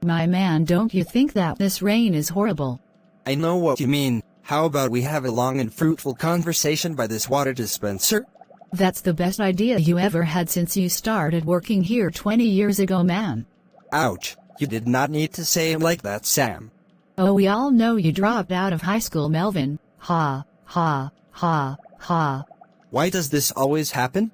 My man, don't you think that this rain is horrible? I know what you mean. How about we have a long and fruitful conversation by this water dispenser? That's the best idea you ever had since you started working here 20 years ago, man. Ouch, you did not need to say it like that, Sam. Oh, we all know you dropped out of high school, Melvin. Ha, ha, ha, ha. Why does this always happen?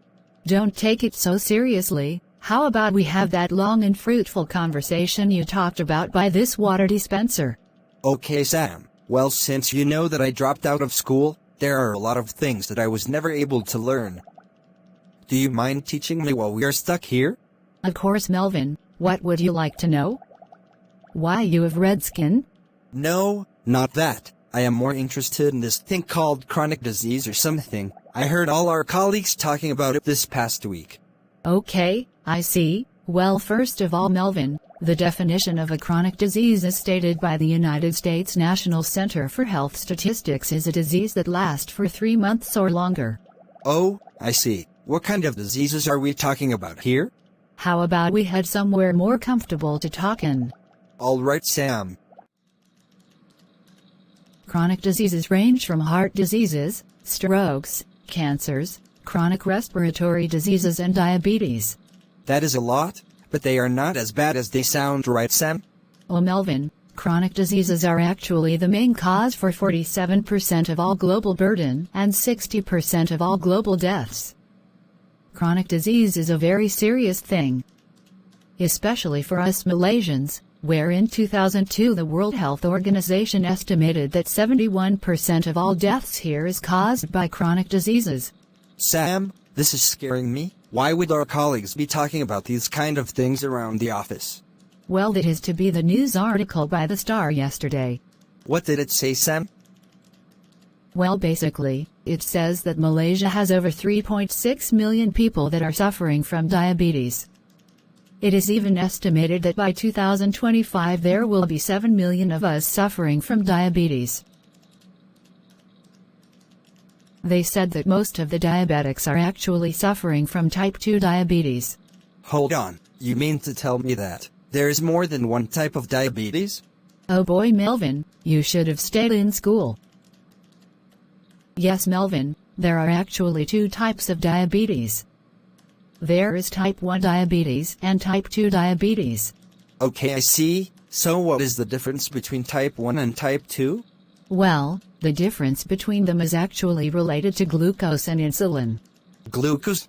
Don't take it so seriously. How about we have that long and fruitful conversation you talked about by this water dispenser? Okay, Sam. Well, since you know that I dropped out of school, there are a lot of things that I was never able to learn. Do you mind teaching me while we are stuck here? Of course, Melvin. What would you like to know? Why you have red skin? No, not that. I am more interested in this thing called chronic disease or something. I heard all our colleagues talking about it this past week. Okay, I see. Well, first of all, Melvin, the definition of a chronic disease as stated by the United States National Center for Health Statistics is a disease that lasts for 3 months or longer. Oh, I see. What kind of diseases are we talking about here? How about we head somewhere more comfortable to talk in? All right, Sam. Chronic diseases range from heart diseases, strokes, cancers, chronic respiratory diseases and diabetes. That is a lot, but they are not as bad as they sound, right, Sam? Oh, Melvin, chronic diseases are actually the main cause for 47% of all global burden and 60% of all global deaths. Chronic disease is a very serious thing, especially for us Malaysians, where in 2002 the World Health Organization estimated that 71% of all deaths here is caused by chronic diseases. Sam, this is scaring me. Why would our colleagues be talking about these kind of things around the office? Well, that is to be the news article by the Star yesterday. What did it say, Sam? Well, basically, it says that Malaysia has over 3.6 million people that are suffering from diabetes. It is even estimated that by 2025 there will be 7 million of us suffering from diabetes. They said that most of the diabetics are actually suffering from type 2 diabetes. Hold on, you mean to tell me that there is more than one type of diabetes? Oh boy, Melvin, you should have stayed in school. Yes, Melvin, there are actually 2 types of diabetes. There is type 1 diabetes and type 2 diabetes. Okay, I see. So what is the difference between type 1 and type 2? Well, the difference between them is actually related to glucose and insulin. Glucose?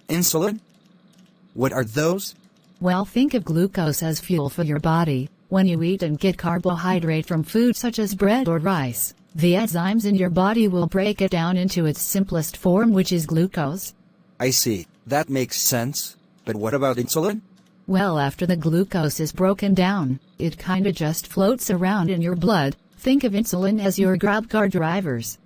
Insulin? What are those? Well, think of glucose as fuel for your body. When you eat and get carbohydrate from food such as bread or rice, the enzymes in your body will break it down into its simplest form, which is glucose. I see. That makes sense. But what about insulin? Well, after the glucose is broken down, it kinda just floats around in your blood. Think of insulin as your grab car drivers.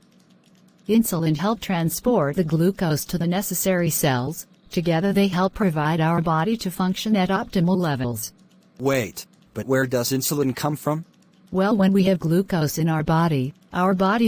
Insulin helps transport the glucose to the necessary cells. Together they help provide our body to function at optimal levels. Wait, but where does insulin come from? Well, when we have glucose in our body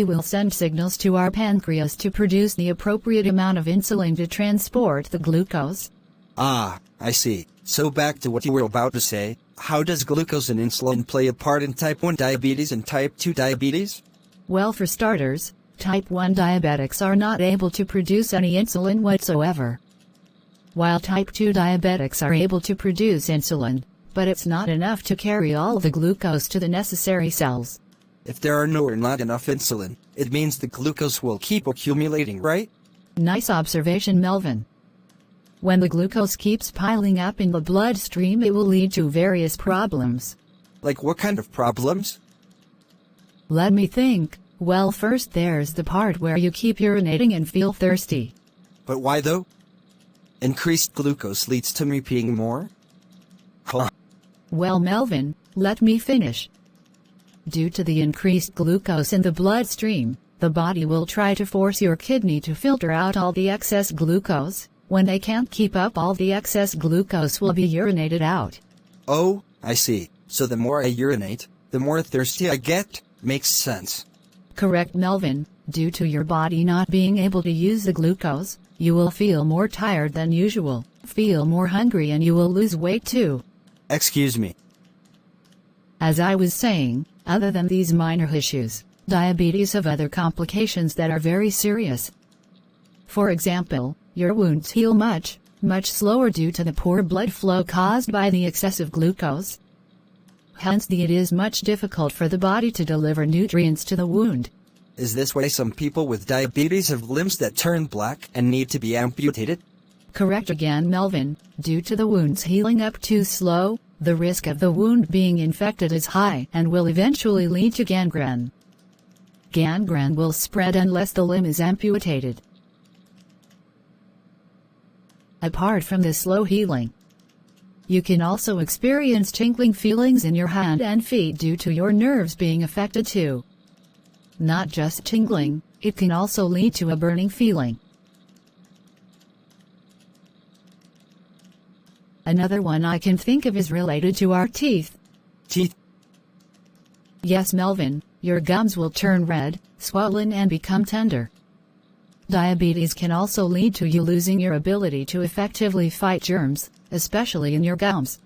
will send signals to our pancreas to produce the appropriate amount of insulin to transport the glucose. Ah, I see. So back to what you were about to say, how does glucose and insulin play a part in type 1 diabetes and type 2 diabetes? Well, for starters, type 1 diabetics are not able to produce any insulin whatsoever, while type 2 diabetics are able to produce insulin, but it's not enough to carry all the glucose to the necessary cells. If there are no or not enough insulin, it means the glucose will keep accumulating, right? Nice observation, Melvin. When the glucose keeps piling up in the bloodstream, it will lead to various problems. Like what kind of problems? Let me think. Well, first there's the part where you keep urinating and feel thirsty. But why though? Increased glucose leads to me peeing more? Huh. Well, Melvin, let me finish. Due to the increased glucose in the bloodstream, the body will try to force your kidney to filter out all the excess glucose. When they can't keep up, all the excess glucose will be urinated out. Oh, I see. So the more I urinate, the more thirsty I get. Makes sense. Correct, Melvin. Due to your body not being able to use the glucose, you will feel more tired than usual, feel more hungry, and you will lose weight too. Excuse me. As I was saying, other than these minor issues, diabetes have other complications that are very serious. For example, your wounds heal much slower due to the poor blood flow caused by the excessive glucose. Hence, it is much difficult for the body to deliver nutrients to the wound. Is this why some people with diabetes have limbs that turn black and need to be amputated? Correct again, Melvin. Due to the wounds healing up too slow, the risk of the wound being infected is high and will eventually lead to gangrene. Gangrene will spread unless the limb is amputated. Apart from the slow healing, you can also experience tingling feelings in your hand and feet due to your nerves being affected too. Not just tingling, it can also lead to a burning feeling. Another one I can think of is related to our teeth. Teeth? Yes, Melvin, your gums will turn red, swollen and become tender. Diabetes can also lead to you losing your ability to effectively fight germs, especially in your gums.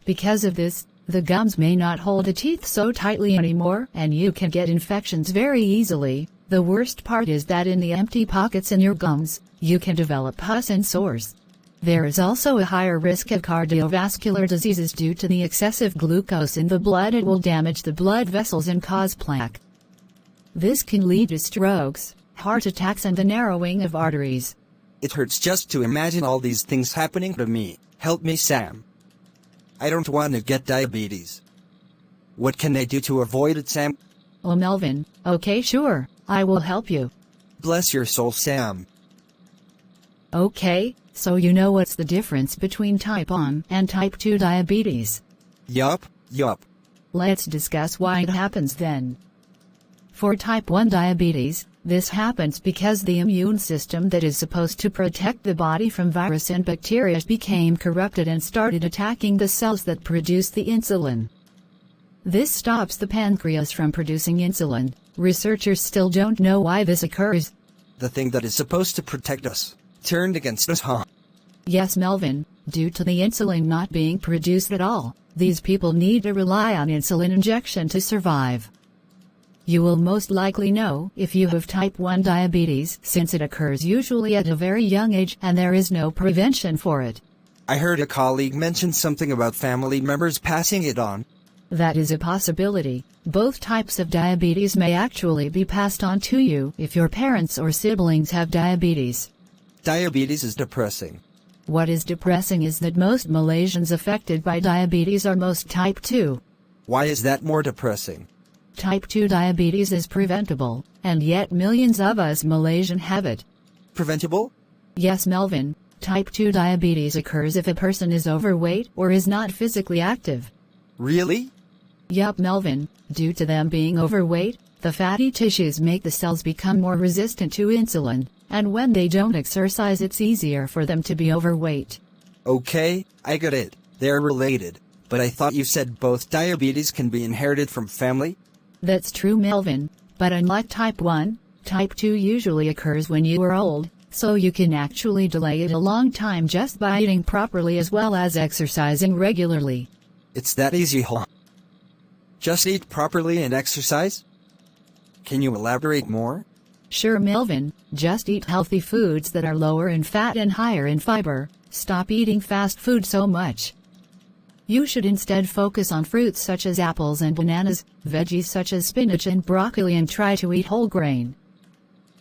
Because of this, the gums may not hold the teeth so tightly anymore, and you can get infections very easily. The worst part is that in the empty pockets in your gums, you can develop pus and sores. There is also a higher risk of cardiovascular diseases due to the excessive glucose in the blood. It will damage the blood vessels and cause plaque. This can lead to strokes, heart attacks and the narrowing of arteries. It hurts just to imagine all these things happening to me. Help me, Sam. I don't want to get diabetes. What can I do to avoid it, Sam? Oh, Melvin, okay, sure, I will help you. Bless your soul, Sam. Okay, so you know what's the difference between type 1 and type 2 diabetes? Yup. Let's discuss why it happens then. For type 1 diabetes, this happens because the immune system that is supposed to protect the body from virus and bacteria became corrupted and started attacking the cells that produce the insulin. This stops the pancreas from producing insulin. Researchers still don't know why this occurs. The thing that is supposed to protect us turned against us, huh? Yes, Melvin, due to the insulin not being produced at all, these people need to rely on insulin injection to survive. You will most likely know if you have type 1 diabetes since it occurs usually at a very young age and there is no prevention for it. I heard a colleague mention something about family members passing it on. That is a possibility. Both types of diabetes may actually be passed on to you if your parents or siblings have diabetes. Diabetes is depressing. What is depressing is that most Malaysians affected by diabetes are most type 2. Why is that more depressing? Type 2 diabetes is preventable, and yet millions of us Malaysian have it. Preventable? Yes, Melvin. Type 2 diabetes occurs if a person is overweight or is not physically active. Really? Yup, Melvin. Due to them being overweight, the fatty tissues make the cells become more resistant to insulin, and when they don't exercise it's easier for them to be overweight. Okay, I get it. They're related. But I thought you said both diabetes can be inherited from family? That's true, Melvin, but unlike type 1, type 2 usually occurs when you are old, so you can actually delay it a long time just by eating properly as well as exercising regularly. It's that easy, huh? Just eat properly and exercise? Can you elaborate more? Sure, Melvin, just eat healthy foods that are lower in fat and higher in fiber. Stop eating fast food so much. You should instead focus on fruits such as apples and bananas, veggies such as spinach and broccoli, and try to eat whole grain.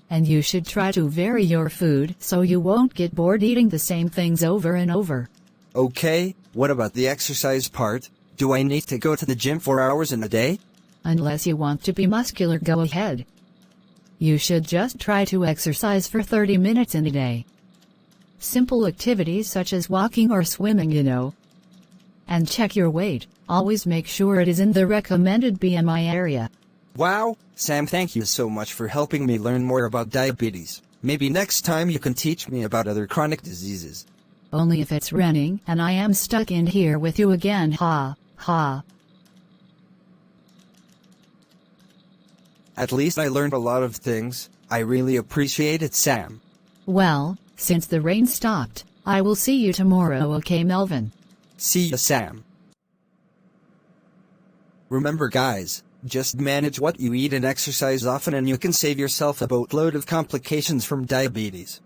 And you should try to vary your food so you won't get bored eating the same things over and over. Okay, what about the exercise part? Do I need to go to the gym 4 hours in a day? Unless you want to be muscular, go ahead. You should just try to exercise for 30 minutes in a day. Simple activities such as walking or swimming, And check your weight. Always make sure it is in the recommended BMI area. Wow, Sam, thank you so much for helping me learn more about diabetes. Maybe next time you can teach me about other chronic diseases. Only if it's raining and I am stuck in here with you again, ha, ha. At least I learned a lot of things. I really appreciate it, Sam. Well, since the rain stopped, I will see you tomorrow, okay, Melvin? See ya, Sam. Remember guys, just manage what you eat and exercise often and you can save yourself a boatload of complications from diabetes.